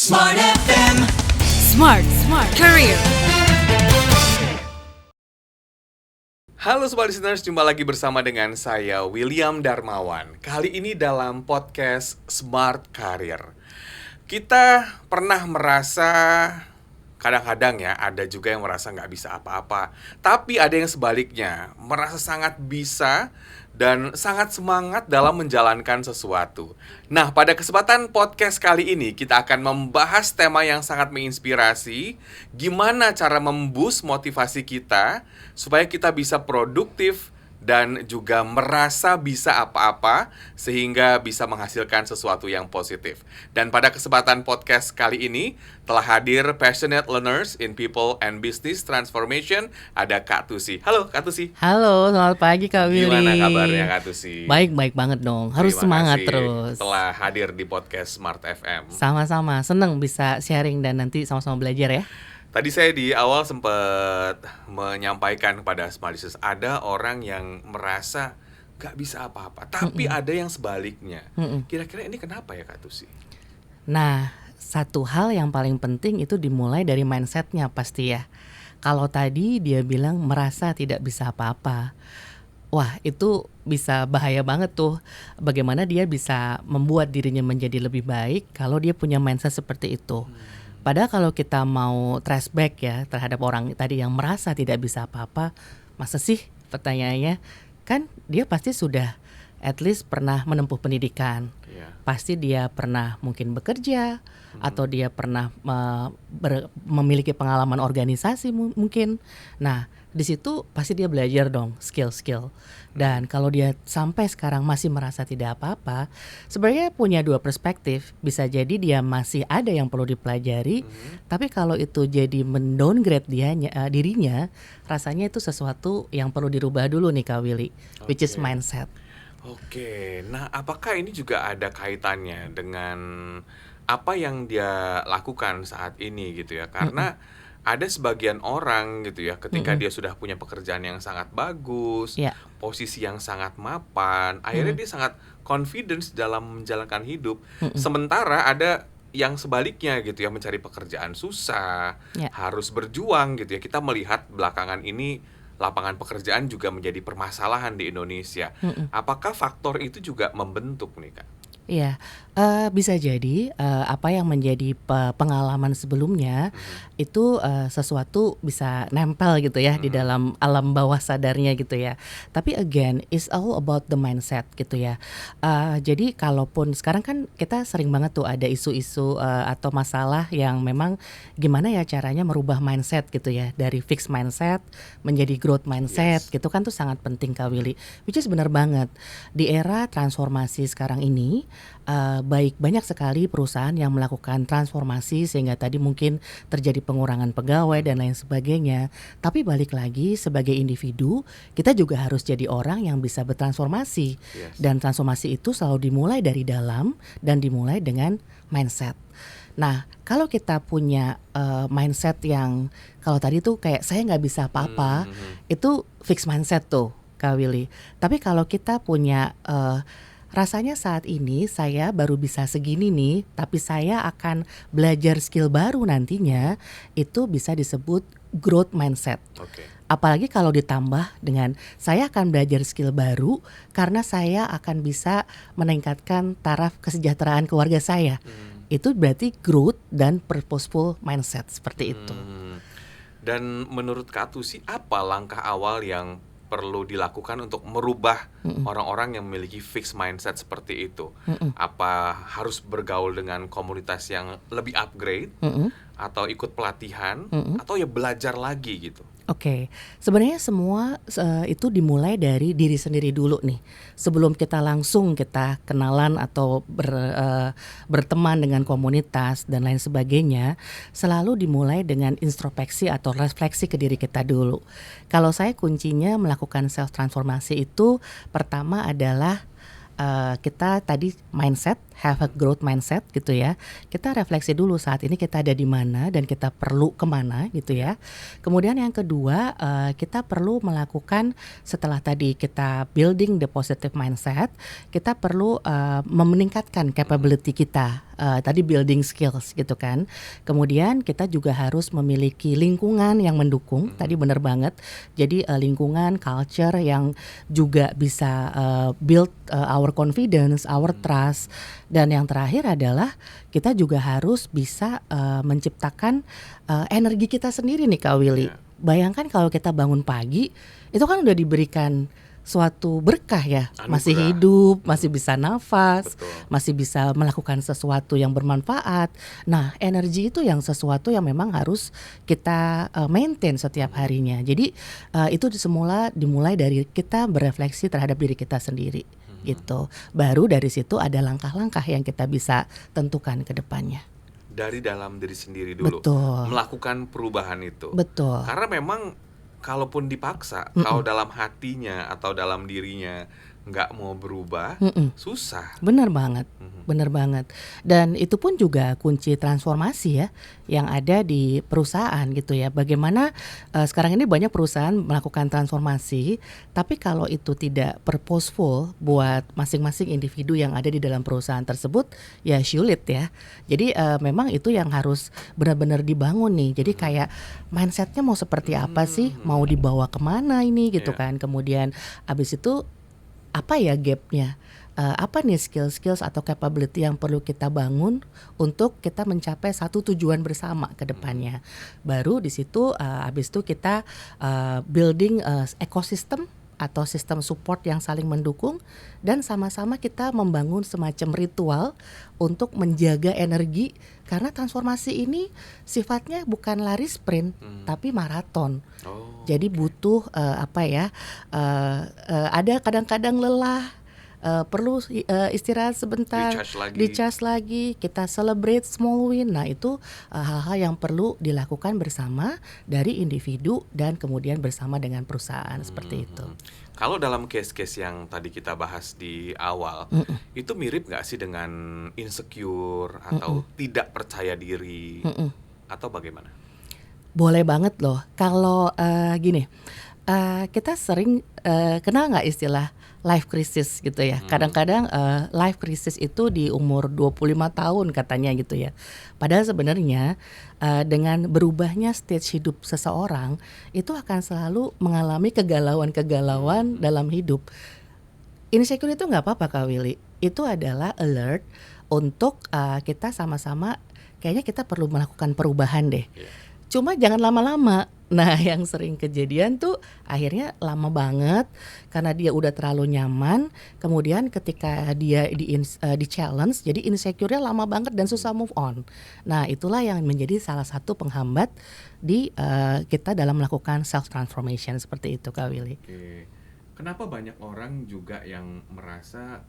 Smart FM. Smart Career. Halo Smart Listeners, jumpa lagi bersama dengan saya William Darmawan. Kali ini dalam podcast Smart Career. Kita pernah merasa, kadang-kadang ya, ada juga yang merasa nggak bisa apa-apa. Tapi ada yang sebaliknya, merasa sangat bisa dan sangat semangat dalam menjalankan sesuatu. Nah, pada kesempatan podcast kali ini, kita akan membahas tema yang sangat menginspirasi. Gimana cara memboost motivasi kita supaya kita bisa produktif dan juga merasa bisa apa-apa sehingga bisa menghasilkan sesuatu yang positif. Dan pada kesempatan podcast kali ini telah hadir passionate learners in people and business transformation, ada Kak Tusi. Halo Kak Tusi. Halo, selamat pagi Kak Willy. Gimana kabarnya Kak Tusi? Baik banget dong. Harus Terima semangat kasih terus. telah hadir di podcast Smart FM. Sama-sama, seneng bisa sharing dan nanti sama-sama belajar ya. Tadi saya di awal sempat menyampaikan kepada Smart Listeners, ada orang yang merasa gak bisa apa-apa, tapi ada yang sebaliknya. Kira-kira ini kenapa ya Kak Tusi? Nah, satu hal yang paling penting itu dimulai dari mindsetnya pasti ya. Kalau tadi dia bilang merasa tidak bisa apa-apa, wah itu bisa bahaya banget tuh. Bagaimana dia bisa membuat dirinya menjadi lebih baik kalau dia punya mindset seperti itu. Padahal kalau kita mau trace back ya terhadap orang tadi yang merasa tidak bisa apa-apa, masa sih pertanyaannya? Kan dia pasti sudah at least pernah menempuh pendidikan. Pasti dia pernah mungkin bekerja atau dia pernah memiliki pengalaman organisasi mungkin. Nah, di situ pasti dia belajar dong skill-skill. Dan kalau dia sampai sekarang masih merasa tidak apa-apa, sebenarnya punya dua perspektif. Bisa jadi dia masih ada yang perlu dipelajari, tapi kalau itu jadi mendowngrade dirinya, rasanya itu sesuatu yang perlu dirubah dulu nih Kak Willy, which is mindset. Oke, nah apakah ini juga ada kaitannya dengan apa yang dia lakukan saat ini gitu ya? Karena ada sebagian orang gitu ya, ketika dia sudah punya pekerjaan yang sangat bagus, posisi yang sangat mapan, akhirnya dia sangat confidence dalam menjalankan hidup. Sementara ada yang sebaliknya gitu ya, mencari pekerjaan susah, harus berjuang gitu ya. Kita melihat belakangan ini lapangan pekerjaan juga menjadi permasalahan di Indonesia. Apakah faktor itu juga membentuk nih Kak? Iya, bisa jadi apa yang menjadi pengalaman sebelumnya itu sesuatu bisa nempel gitu ya di dalam alam bawah sadarnya gitu ya. Tapi again, it's all about the mindset gitu ya. Jadi kalaupun sekarang kan kita sering banget tuh ada isu-isu atau masalah yang memang gimana ya caranya merubah mindset gitu ya, dari fixed mindset menjadi growth mindset gitu kan tuh sangat penting Kak Willy. Which is benar banget di era transformasi sekarang ini. Banyak sekali perusahaan yang melakukan transformasi sehingga tadi mungkin terjadi pengurangan pegawai dan lain sebagainya. Tapi balik lagi sebagai individu kita juga harus jadi orang yang bisa bertransformasi. Dan transformasi itu selalu dimulai dari dalam dan dimulai dengan mindset. Nah, kalau kita punya mindset yang kalau tadi tuh kayak saya nggak bisa apa-apa, itu fixed mindset tuh Kak Willy. Tapi kalau kita punya rasanya saat ini saya baru bisa segini nih, tapi saya akan belajar skill baru nantinya, itu bisa disebut growth mindset. Apalagi kalau ditambah dengan saya akan belajar skill baru karena saya akan bisa meningkatkan taraf kesejahteraan keluarga saya. Itu berarti growth dan purposeful mindset seperti itu. Dan menurut Kak Tusi, apa langkah awal yang perlu dilakukan untuk merubah orang-orang yang memiliki fixed mindset seperti itu? Apa harus bergaul dengan komunitas yang lebih upgrade, atau ikut pelatihan, atau ya belajar lagi gitu? Oke, sebenarnya semua itu dimulai dari diri sendiri dulu nih. Sebelum kita langsung kita kenalan atau berteman dengan komunitas dan lain sebagainya, selalu dimulai dengan introspeksi atau refleksi ke diri kita dulu. Kalau saya kuncinya melakukan self transformasi itu pertama adalah kita tadi mindset have a growth mindset gitu ya. Kita refleksi dulu saat ini kita ada di mana dan kita perlu kemana gitu ya. Kemudian yang kedua, kita perlu melakukan setelah tadi kita building the positive mindset, kita perlu meningkatkan capability kita. Tadi building skills gitu kan. Kemudian kita juga harus memiliki lingkungan yang mendukung. Tadi benar banget. Jadi lingkungan, culture yang juga bisa build our confidence, our trust. Dan yang terakhir adalah kita juga harus bisa menciptakan energi kita sendiri nih Kak Willy. Bayangkan kalau kita bangun pagi, itu kan udah diberikan suatu berkah ya, masih hidup, masih bisa nafas, masih bisa melakukan sesuatu yang bermanfaat. Nah, energi itu yang sesuatu yang memang harus kita maintain setiap harinya. Jadi itu semula dimulai dari kita berefleksi terhadap diri kita sendiri gitu. Baru dari situ ada langkah-langkah yang kita bisa tentukan ke depannya. Dari dalam diri sendiri dulu. Betul. Melakukan perubahan itu. Betul. Karena memang kalaupun dipaksa, kalau dalam hatinya atau dalam dirinya nggak mau berubah, susah. Benar banget, benar banget. Dan itu pun juga kunci transformasi ya, yang ada di perusahaan gitu ya. Bagaimana sekarang ini banyak perusahaan melakukan transformasi, tapi kalau itu tidak purposeful buat masing-masing individu yang ada di dalam perusahaan tersebut, ya sulit ya. Jadi memang itu yang harus benar-benar dibangun nih. Jadi kayak mindsetnya mau seperti apa sih, mau dibawa kemana ini gitu kan. Kemudian abis itu apa ya gapnya, apa nih skills atau capability yang perlu kita bangun untuk kita mencapai satu tujuan bersama ke depannya. Baru di situ habis itu kita building ekosistem atau sistem support yang saling mendukung, dan sama-sama kita membangun semacam ritual untuk menjaga energi, karena transformasi ini sifatnya bukan lari sprint tapi maraton. Jadi butuh ada kadang-kadang lelah, perlu istirahat sebentar, di-charge lagi, kita celebrate small win. Nah itu hal-hal yang perlu dilakukan bersama dari individu dan kemudian bersama dengan perusahaan seperti itu. Kalau dalam case-case yang tadi kita bahas di awal, itu mirip nggak sih dengan insecure atau tidak percaya diri atau bagaimana? Boleh banget loh. Kalau gini, kita sering kenal nggak istilah life crisis gitu ya. Kadang-kadang life crisis itu di umur 25 tahun katanya gitu ya. Padahal sebenarnya dengan berubahnya stage hidup seseorang itu akan selalu mengalami kegalauan-kegalauan dalam hidup. Insecure itu nggak apa-apa Kak Willy. Itu adalah alert untuk kita sama-sama kayaknya kita perlu melakukan perubahan deh. Cuma jangan lama-lama. Nah yang sering kejadian tuh akhirnya lama banget karena dia udah terlalu nyaman. Kemudian ketika dia di challenge, jadi insecure-nya lama banget dan susah move on. Nah itulah yang menjadi salah satu penghambat di kita dalam melakukan self transformation seperti itu Kak Willy. Kenapa banyak orang juga yang merasa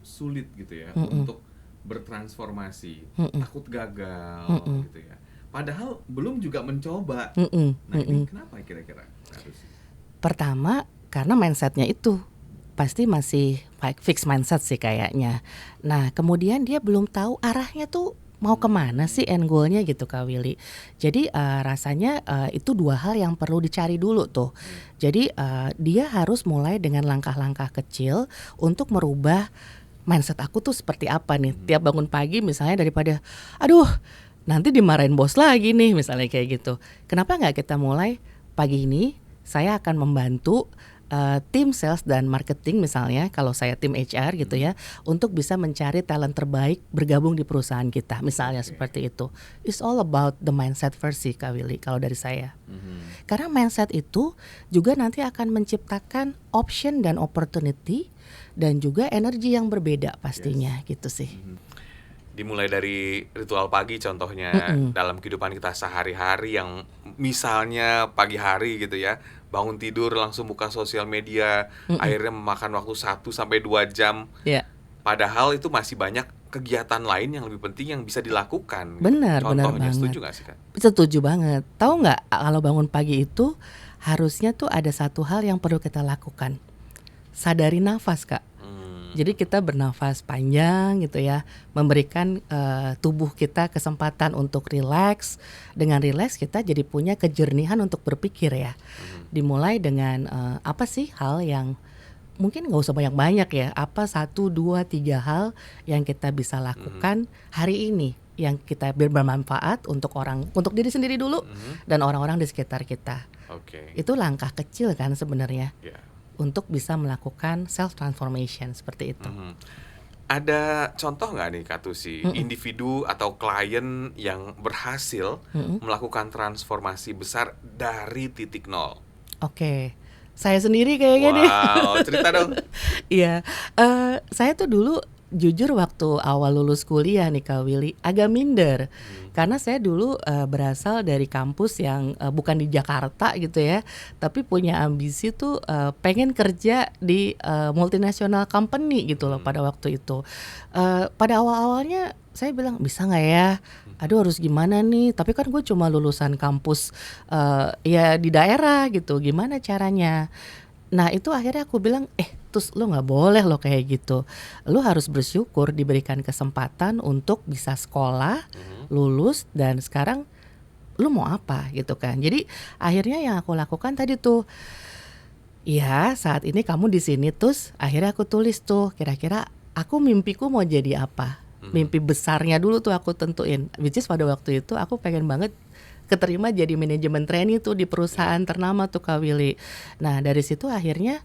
sulit gitu ya untuk bertransformasi, takut gagal gitu ya. Padahal belum juga mencoba. Nah ini kenapa kira-kira? Pertama karena mindsetnya itu pasti masih fixed mindset sih kayaknya. Nah kemudian dia belum tahu arahnya tuh mau kemana sih end goalnya gitu Kak Willy. Jadi rasanya itu dua hal yang perlu dicari dulu tuh. Jadi dia harus mulai dengan langkah-langkah kecil untuk merubah mindset aku tuh seperti apa nih. Tiap bangun pagi misalnya daripada aduh nanti dimarahin bos lagi nih misalnya kayak gitu. Kenapa nggak kita mulai pagi ini saya akan membantu tim sales dan marketing misalnya kalau saya tim HR gitu ya untuk bisa mencari talent terbaik bergabung di perusahaan kita misalnya seperti itu. It's all about the mindset first sih Kak Willy kalau dari saya. Karena mindset itu juga nanti akan menciptakan option dan opportunity dan juga energi yang berbeda pastinya gitu sih. Dimulai dari ritual pagi contohnya dalam kehidupan kita sehari-hari yang misalnya pagi hari gitu ya, bangun tidur langsung buka sosial media, akhirnya memakan waktu 1-2 jam. Padahal itu masih banyak kegiatan lain yang lebih penting yang bisa dilakukan. Benar, contohnya, benar banget. setuju gak sih Kak? Setuju banget. Tahu nggak kalau bangun pagi itu harusnya tuh ada satu hal yang perlu kita lakukan. Sadari nafas Kak. Jadi kita bernafas panjang gitu ya, memberikan tubuh kita kesempatan untuk rileks. Dengan rileks kita jadi punya kejernihan untuk berpikir ya. Dimulai dengan apa sih hal yang mungkin nggak usah banyak-banyak ya, apa 1, 2, 3 hal yang kita bisa lakukan hari ini yang kita bermanfaat untuk diri sendiri dulu dan orang-orang di sekitar kita. Oke. Itu langkah kecil kan sebenarnya Ya. untuk bisa melakukan self transformation seperti itu. Ada contoh nggak nih Kak Tusi, individu atau klien yang berhasil melakukan transformasi besar dari titik nol? Oke. Saya sendiri kayaknya nih. Wow, cerita dong. Iya, saya tuh dulu jujur waktu awal lulus kuliah nih Kak Willy, agak minder. Karena saya dulu berasal dari kampus yang bukan di Jakarta gitu ya, tapi punya ambisi tuh pengen kerja di multinational company gitu loh pada waktu itu. Pada awal-awalnya saya bilang bisa nggak ya? Aduh harus gimana nih? Tapi kan gue cuma lulusan kampus ya di daerah gitu. Gimana caranya? Nah itu akhirnya aku bilang, terus lo nggak boleh lo kayak gitu. Lo harus bersyukur diberikan kesempatan untuk bisa sekolah, lulus dan sekarang lo mau apa gitu kan. Jadi akhirnya yang aku lakukan tadi tuh, ya saat ini kamu di sini terus akhirnya aku tulis tuh kira-kira aku mimpiku mau jadi apa. Mimpi besarnya dulu tuh aku tentuin, which is pada waktu itu aku pengen banget keterima jadi manajemen trainee tuh di perusahaan ternama tuh Kak Willy. Nah dari situ akhirnya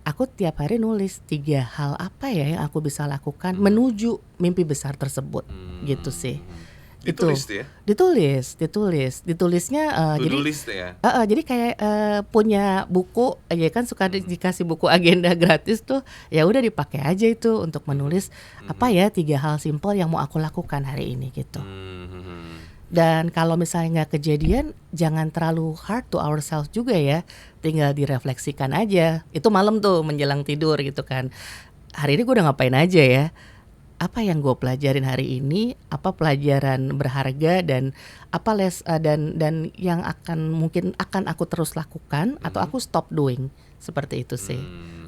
aku tiap hari nulis 3 hal apa ya yang aku bisa lakukan menuju mimpi besar tersebut gitu sih. Ditulis tuh ya? Ditulisnya jadi Tulis tuh ya? jadi kayak punya buku ya kan suka dikasih buku agenda gratis tuh, ya udah dipakai aja itu untuk menulis apa ya 3 hal simpel yang mau aku lakukan hari ini gitu. Dan kalau misalnya nggak kejadian, jangan terlalu hard to ourselves juga ya, tinggal direfleksikan aja. Itu malam tuh menjelang tidur gitu kan, hari ini gue udah ngapain aja ya, apa yang gue pelajarin hari ini, apa pelajaran berharga dan apa dan yang mungkin akan aku terus lakukan atau aku stop doing, seperti itu sih.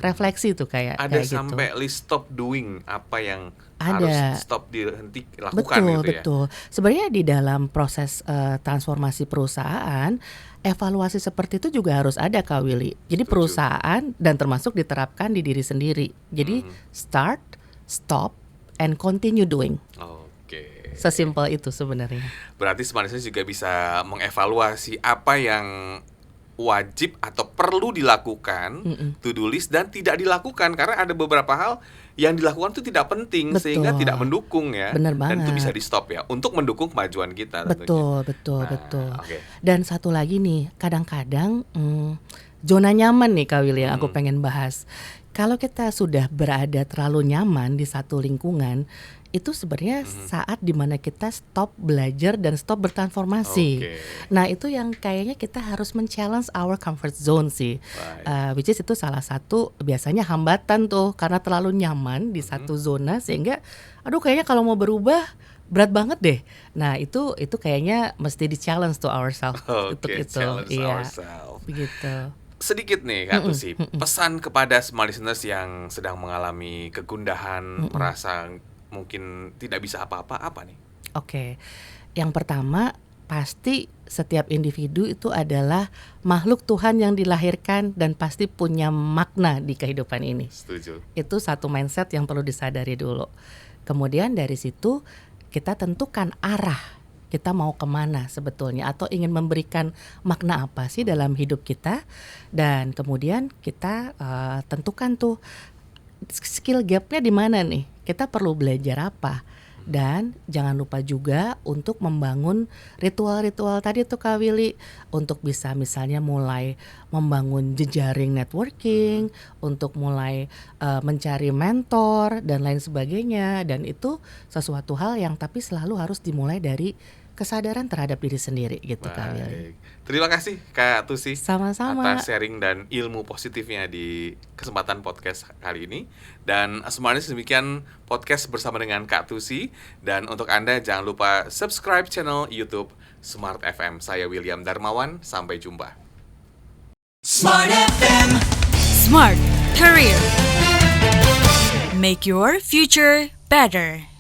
Refleksi tuh kayak sampai gitu. list stop doing apa yang Ada. harus stop dihenti lakukan gitu ya. Betul. Sebenarnya di dalam proses transformasi perusahaan, evaluasi seperti itu juga harus ada Kak Willy. Jadi perusahaan dan termasuk diterapkan di diri sendiri. Jadi start, stop, and continue doing. Oke. Sesimpel itu sebenarnya. Berarti Smart Listeners juga bisa mengevaluasi apa yang wajib atau perlu dilakukan, to-do list dan tidak dilakukan karena ada beberapa hal yang dilakukan itu tidak penting. Betul. Sehingga tidak mendukung ya. Bener dan banget. itu bisa di stop ya untuk mendukung kemajuan kita Betul, tentunya. betul. Okay. Dan satu lagi nih, kadang-kadang zona nyaman nih Kak Willy yang aku pengen bahas. Kalau kita sudah berada terlalu nyaman di satu lingkungan, itu sebenarnya saat dimana kita stop belajar dan stop bertransformasi. Nah itu yang kayaknya kita harus men-challenge our comfort zone sih. Which is itu salah satu biasanya hambatan tuh, karena terlalu nyaman di satu zona sehingga aduh kayaknya kalau mau berubah berat banget deh. Nah itu kayaknya mesti di-challenge to ourselves untuk itu. Challenge ourselves. Begitu. Sedikit nih Kak Tusi, pesan kepada smart listeners yang sedang mengalami kegundahan, merasa mungkin tidak bisa apa-apa, apa nih? Oke, yang pertama pasti setiap individu itu adalah makhluk Tuhan yang dilahirkan dan pasti punya makna di kehidupan ini. Setuju. Itu satu mindset yang perlu disadari dulu. Kemudian dari situ kita tentukan arah kita mau kemana sebetulnya atau ingin memberikan makna apa sih dalam hidup kita, dan kemudian kita tentukan tuh skill gapnya di mana nih, kita perlu belajar apa. Dan jangan lupa juga untuk membangun ritual-ritual tadi tuh Kak Willy, untuk bisa misalnya mulai membangun jejaring networking, untuk mulai mencari mentor dan lain sebagainya. Dan itu sesuatu hal yang tapi selalu harus dimulai dari kesadaran terhadap diri sendiri gitu Kak Willy. Terima kasih Kak Tusi Sama-sama atas sharing dan ilmu positifnya di kesempatan podcast kali ini. Dan semuanya demikian podcast bersama dengan Kak Tusi. Dan untuk Anda jangan lupa subscribe channel YouTube Smart FM. Saya William Darmawan, sampai jumpa. Smart FM, Smart Career. Make your future better.